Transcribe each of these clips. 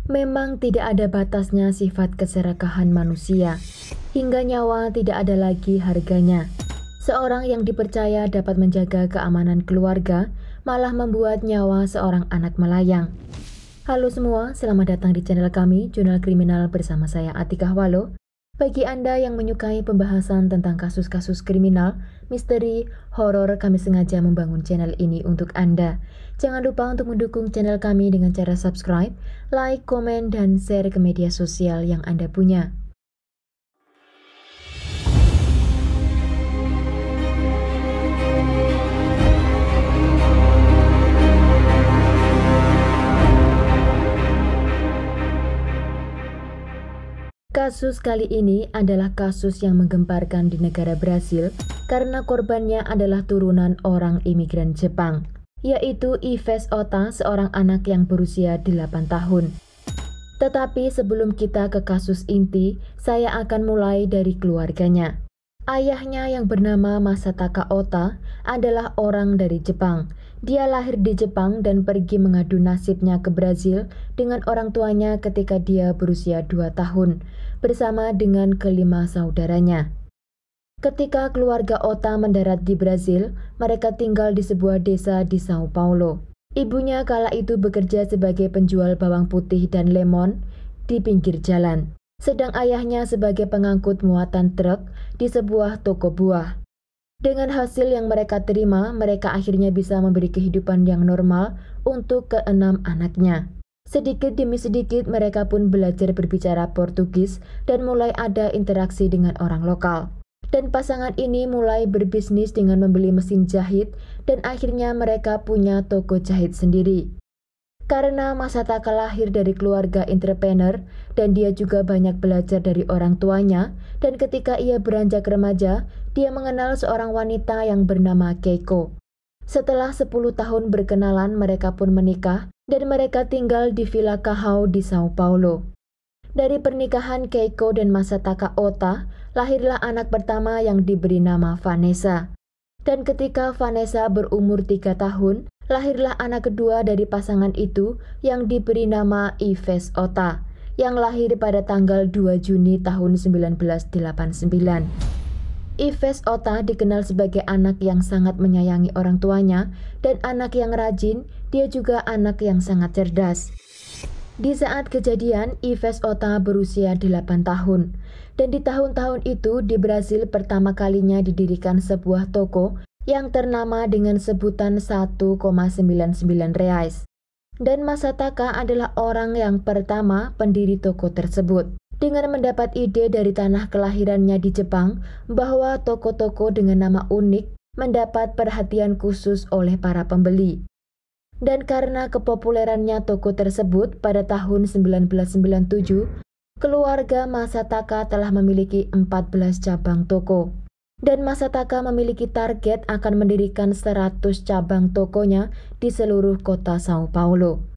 Memang tidak ada batasnya sifat keserakahan manusia, hingga nyawa tidak ada lagi harganya. Seorang yang dipercaya dapat menjaga keamanan keluarga, malah membuat nyawa seorang anak melayang. Halo semua, selamat datang di channel kami, Jurnal Kriminal bersama saya Atika Walo. Bagi Anda yang menyukai pembahasan tentang kasus-kasus kriminal, misteri, horor, kami sengaja membangun channel ini untuk Anda. Jangan lupa untuk mendukung channel kami dengan cara subscribe, like, komen, dan share ke media sosial yang Anda punya. Kasus kali ini adalah kasus yang menggemparkan di negara Brasil karena korbannya adalah turunan orang imigran Jepang, yaitu Yves Ota, seorang anak yang berusia 8 tahun. Tetapi sebelum kita ke kasus inti, saya akan mulai dari keluarganya. Ayahnya yang bernama Masataka Ota adalah orang dari Jepang. Dia lahir di Jepang dan pergi mengadu nasibnya ke Brasil dengan orang tuanya ketika dia berusia 2 tahun, bersama dengan kelima saudaranya. Ketika keluarga Ota mendarat di Brasil, mereka tinggal di sebuah desa di Sao Paulo. Ibunya kala itu bekerja sebagai penjual bawang putih dan lemon di pinggir jalan, sedang ayahnya sebagai pengangkut muatan truk di sebuah toko buah. Dengan hasil yang mereka terima, mereka akhirnya bisa memberi kehidupan yang normal untuk keenam anaknya. Sedikit demi sedikit mereka pun belajar berbicara Portugis dan mulai ada interaksi dengan orang lokal. Dan pasangan ini mulai berbisnis dengan membeli mesin jahit dan akhirnya mereka punya toko jahit sendiri. Karena Masataka lahir dari keluarga entrepreneur dan dia juga banyak belajar dari orang tuanya, dan ketika ia beranjak remaja, dia mengenal seorang wanita yang bernama Keiko. Setelah 10 tahun berkenalan, mereka pun menikah dan mereka tinggal di Villa Cahao di Sao Paulo. Dari pernikahan Keiko dan Masataka Ota, lahirlah anak pertama yang diberi nama Vanessa. Dan ketika Vanessa berumur 3 tahun, lahirlah anak kedua dari pasangan itu yang diberi nama Yves Ota, yang lahir pada tanggal 2 Juni tahun 1989. Yves Ota dikenal sebagai anak yang sangat menyayangi orang tuanya dan anak yang rajin. Dia juga anak yang sangat cerdas. Di saat kejadian, Yves Ota berusia 8 tahun. Dan di tahun-tahun itu di Brasil pertama kalinya didirikan sebuah toko yang ternama dengan sebutan 1,99 reais. Dan Masataka adalah orang yang pertama pendiri toko tersebut. Dengan mendapat ide dari tanah kelahirannya di Jepang bahwa toko-toko dengan nama unik mendapat perhatian khusus oleh para pembeli. Dan karena kepopulerannya toko tersebut pada tahun 1997, keluarga Masataka telah memiliki 14 cabang toko. Dan Masataka memiliki target akan mendirikan 100 cabang tokonya di seluruh kota Sao Paulo.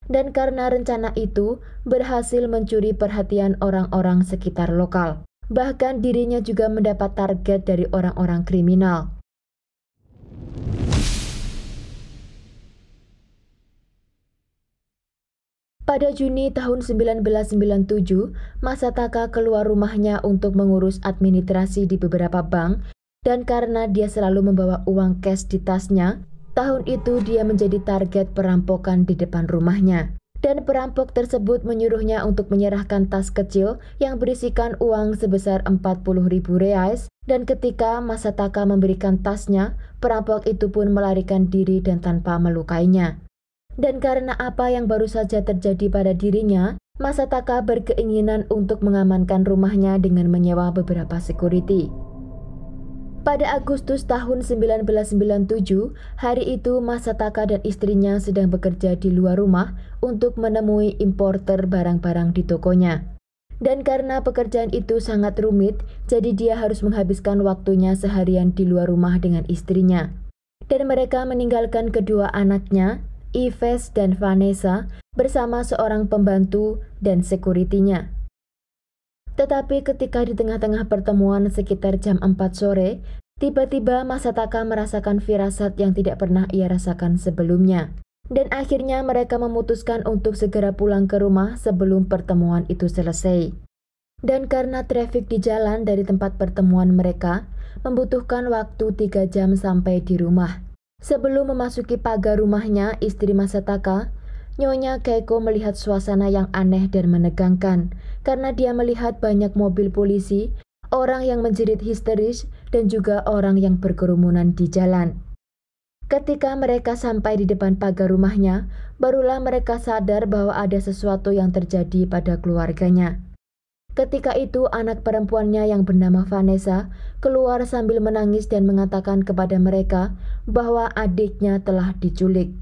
Dan karena rencana itu berhasil mencuri perhatian orang-orang sekitar lokal. Bahkan dirinya juga mendapat target dari orang-orang kriminal. Pada Juni tahun 1997, Masataka keluar rumahnya untuk mengurus administrasi di beberapa bank, dan karena dia selalu membawa uang cash di tasnya, tahun itu dia menjadi target perampokan di depan rumahnya. Dan perampok tersebut menyuruhnya untuk menyerahkan tas kecil yang berisikan uang sebesar 40.000 reais, dan ketika Masataka memberikan tasnya, perampok itu pun melarikan diri dan tanpa melukainya. Dan karena apa yang baru saja terjadi pada dirinya, Masataka berkeinginan untuk mengamankan rumahnya dengan menyewa beberapa security. Pada Agustus tahun 1997, hari itu Masataka dan istrinya sedang bekerja di luar rumah untuk menemui importer barang-barang di tokonya. Dan karena pekerjaan itu sangat rumit, jadi dia harus menghabiskan waktunya seharian di luar rumah dengan istrinya. Dan mereka meninggalkan kedua anaknya, Yves dan Vanessa, bersama seorang pembantu dan sekuritinya. Tetapi ketika di tengah-tengah pertemuan sekitar jam 4 sore, tiba-tiba Masataka merasakan firasat yang tidak pernah ia rasakan sebelumnya. Dan akhirnya mereka memutuskan untuk segera pulang ke rumah sebelum pertemuan itu selesai. Dan karena trafik di jalan dari tempat pertemuan mereka membutuhkan waktu 3 jam sampai di rumah. Sebelum memasuki pagar rumahnya istri Masataka, Nyonya Keiko melihat suasana yang aneh dan menegangkan karena dia melihat banyak mobil polisi, orang yang menjerit histeris, dan juga orang yang berkerumunan di jalan. Ketika mereka sampai di depan pagar rumahnya, barulah mereka sadar bahwa ada sesuatu yang terjadi pada keluarganya. Ketika itu anak perempuannya yang bernama Vanessa keluar sambil menangis dan mengatakan kepada mereka bahwa adiknya telah diculik.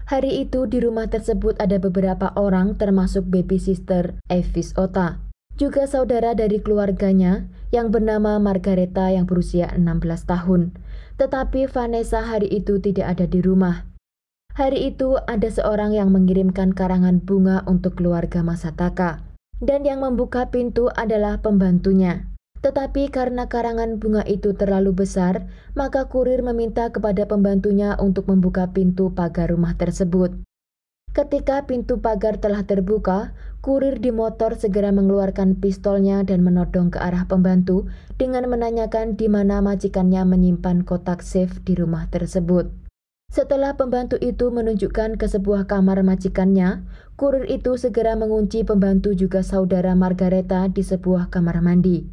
Hari itu di rumah tersebut ada beberapa orang termasuk baby sister Evis Ota, juga saudara dari keluarganya yang bernama Margareta yang berusia 16 tahun. Tetapi Vanessa hari itu tidak ada di rumah. Hari itu ada seorang yang mengirimkan karangan bunga untuk keluarga Masataka. Dan yang membuka pintu adalah pembantunya. Tetapi karena karangan bunga itu terlalu besar, maka kurir meminta kepada pembantunya untuk membuka pintu pagar rumah tersebut. Ketika pintu pagar telah terbuka, kurir di motor segera mengeluarkan pistolnya dan menodong ke arah pembantu dengan menanyakan di mana majikannya menyimpan kotak safe di rumah tersebut. Setelah pembantu itu menunjukkan ke sebuah kamar majikannya, kurir itu segera mengunci pembantu juga saudara Margareta di sebuah kamar mandi.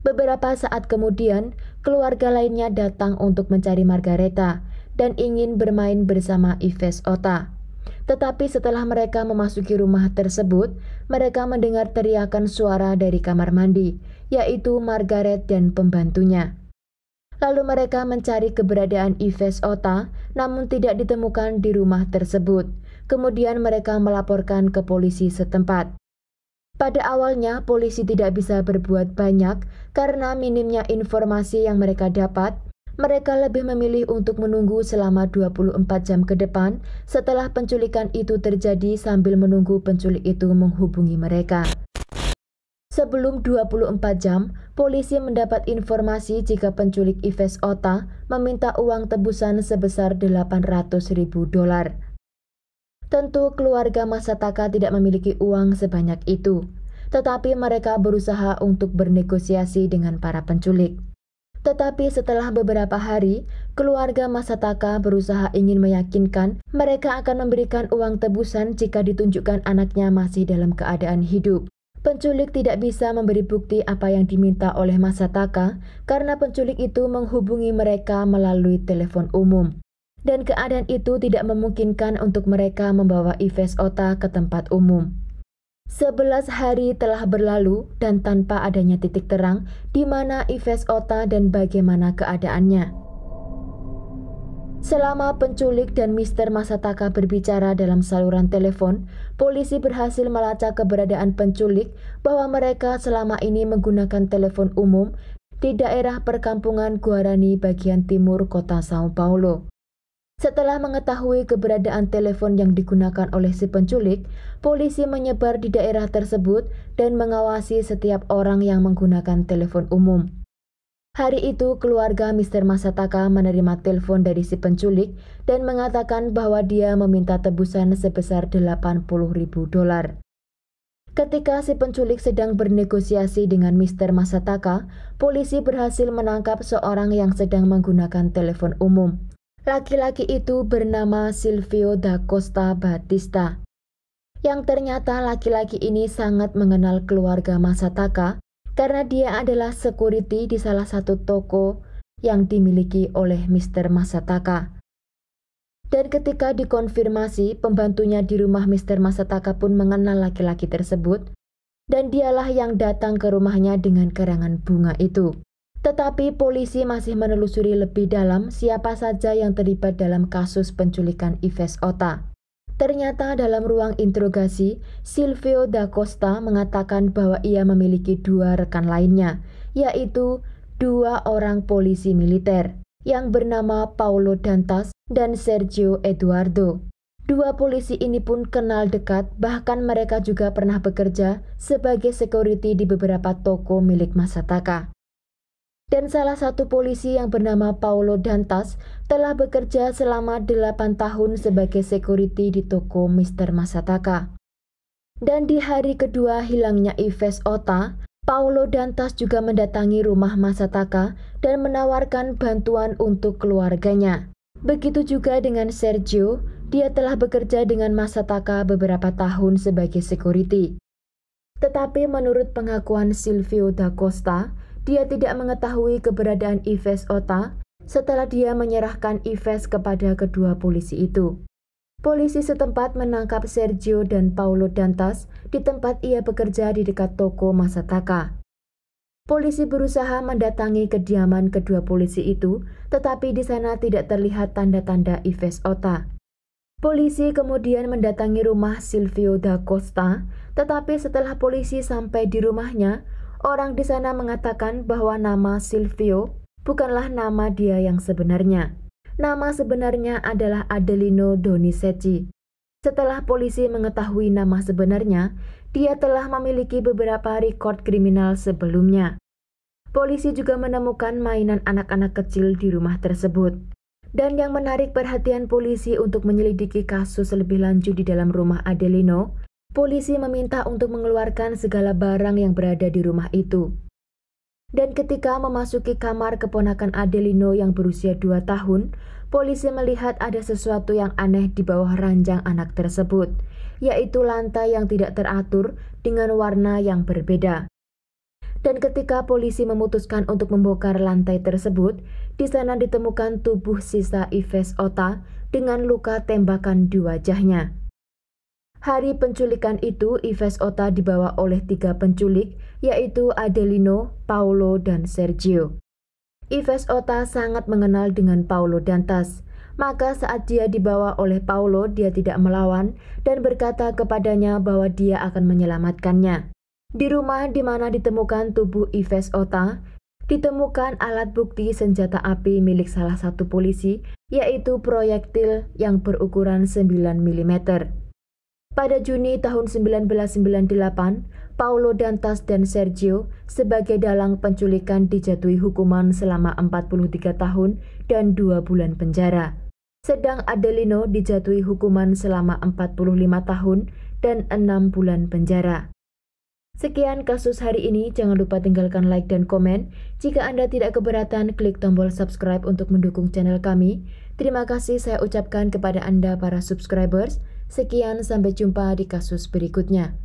Beberapa saat kemudian, keluarga lainnya datang untuk mencari Margareta dan ingin bermain bersama Ives Ota. Tetapi setelah mereka memasuki rumah tersebut, mereka mendengar teriakan suara dari kamar mandi, yaitu Margaret dan pembantunya. Lalu mereka mencari keberadaan Ives Ota, namun tidak ditemukan di rumah tersebut. Kemudian mereka melaporkan ke polisi setempat. Pada awalnya, polisi tidak bisa berbuat banyak karena minimnya informasi yang mereka dapat. Mereka lebih memilih untuk menunggu selama 24 jam ke depan setelah penculikan itu terjadi sambil menunggu penculik itu menghubungi mereka. Sebelum 24 jam, polisi mendapat informasi jika penculik Ives Ota meminta uang tebusan sebesar $800.000. Tentu keluarga Masataka tidak memiliki uang sebanyak itu, tetapi mereka berusaha untuk bernegosiasi dengan para penculik. Tetapi setelah beberapa hari, keluarga Masataka berusaha ingin meyakinkan mereka akan memberikan uang tebusan jika ditunjukkan anaknya masih dalam keadaan hidup. Penculik tidak bisa memberi bukti apa yang diminta oleh Masataka karena penculik itu menghubungi mereka melalui telepon umum. Dan keadaan itu tidak memungkinkan untuk mereka membawa Ives Ota ke tempat umum. 11 hari telah berlalu dan tanpa adanya titik terang di mana Ives Ota dan bagaimana keadaannya. Selama penculik dan Mr. Masataka berbicara dalam saluran telepon, polisi berhasil melacak keberadaan penculik bahwa mereka selama ini menggunakan telepon umum di daerah perkampungan Guarani bagian timur kota Sao Paulo. Setelah mengetahui keberadaan telepon yang digunakan oleh si penculik, polisi menyebar di daerah tersebut dan mengawasi setiap orang yang menggunakan telepon umum. Hari itu keluarga Mr. Masataka menerima telepon dari si penculik dan mengatakan bahwa dia meminta tebusan sebesar $80.000. Ketika si penculik sedang bernegosiasi dengan Mr. Masataka, polisi berhasil menangkap seorang yang sedang menggunakan telepon umum. Laki-laki itu bernama Silvio da Costa Batista, yang ternyata laki-laki ini sangat mengenal keluarga Masataka karena dia adalah security di salah satu toko yang dimiliki oleh Mr. Masataka. Dan ketika dikonfirmasi, pembantunya di rumah Mr. Masataka pun mengenal laki-laki tersebut, dan dialah yang datang ke rumahnya dengan karangan bunga itu. Tetapi polisi masih menelusuri lebih dalam siapa saja yang terlibat dalam kasus penculikan Ives Ota. Ternyata dalam ruang interogasi, Silvio da Costa mengatakan bahwa ia memiliki 2 rekan lainnya, yaitu 2 orang polisi militer yang bernama Paulo Dantas dan Sergio Eduardo. 2 polisi ini pun kenal dekat, bahkan mereka juga pernah bekerja sebagai security di beberapa toko milik Masataka. Dan salah satu polisi yang bernama Paulo Dantas telah bekerja selama 8 tahun sebagai security di toko Mr. Masataka. Dan di hari kedua hilangnya Yves Ota, Paulo Dantas juga mendatangi rumah Masataka dan menawarkan bantuan untuk keluarganya. Begitu juga dengan Sergio, dia telah bekerja dengan Masataka beberapa tahun sebagai security. Tetapi menurut pengakuan Silvio da Costa, dia tidak mengetahui keberadaan Yves Ota setelah dia menyerahkan Yves kepada kedua polisi itu. Polisi setempat menangkap Sergio dan Paulo Dantas di tempat ia bekerja di dekat toko Masataka. Polisi berusaha mendatangi kediaman kedua polisi itu, tetapi di sana tidak terlihat tanda-tanda Yves Ota. Polisi kemudian mendatangi rumah Silvio da Costa, tetapi setelah polisi sampai di rumahnya, orang di sana mengatakan bahwa nama Silvio bukanlah nama dia yang sebenarnya. Nama sebenarnya adalah Adelino Donizetti. Setelah polisi mengetahui nama sebenarnya, dia telah memiliki beberapa rekod kriminal sebelumnya. Polisi juga menemukan mainan anak-anak kecil di rumah tersebut. Dan yang menarik perhatian polisi untuk menyelidiki kasus lebih lanjut di dalam rumah Adelino, polisi meminta untuk mengeluarkan segala barang yang berada di rumah itu. Dan ketika memasuki kamar keponakan Adelino yang berusia 2 tahun, polisi melihat ada sesuatu yang aneh di bawah ranjang anak tersebut, yaitu lantai yang tidak teratur dengan warna yang berbeda. Dan ketika polisi memutuskan untuk membongkar lantai tersebut, di sana ditemukan tubuh sisa Yves Ota dengan luka tembakan di wajahnya. Hari penculikan itu, Yves Ota dibawa oleh 3 penculik, yaitu Adelino, Paulo, dan Sergio. Yves Ota sangat mengenal dengan Paulo Dantas, maka saat dia dibawa oleh Paulo, dia tidak melawan dan berkata kepadanya bahwa dia akan menyelamatkannya. Di rumah di mana ditemukan tubuh Yves Ota, ditemukan alat bukti senjata api milik salah satu polisi, yaitu proyektil yang berukuran 9 mm. Pada Juni tahun 1998, Paulo Dantas dan Sergio sebagai dalang penculikan dijatuhi hukuman selama 43 tahun dan 2 bulan penjara. Sedang Adelino dijatuhi hukuman selama 45 tahun dan 6 bulan penjara. Sekian kasus hari ini, jangan lupa tinggalkan like dan komen. Jika Anda tidak keberatan, klik tombol subscribe untuk mendukung channel kami. Terima kasih saya ucapkan kepada Anda para subscribers. Sekian, sampai jumpa di kasus berikutnya.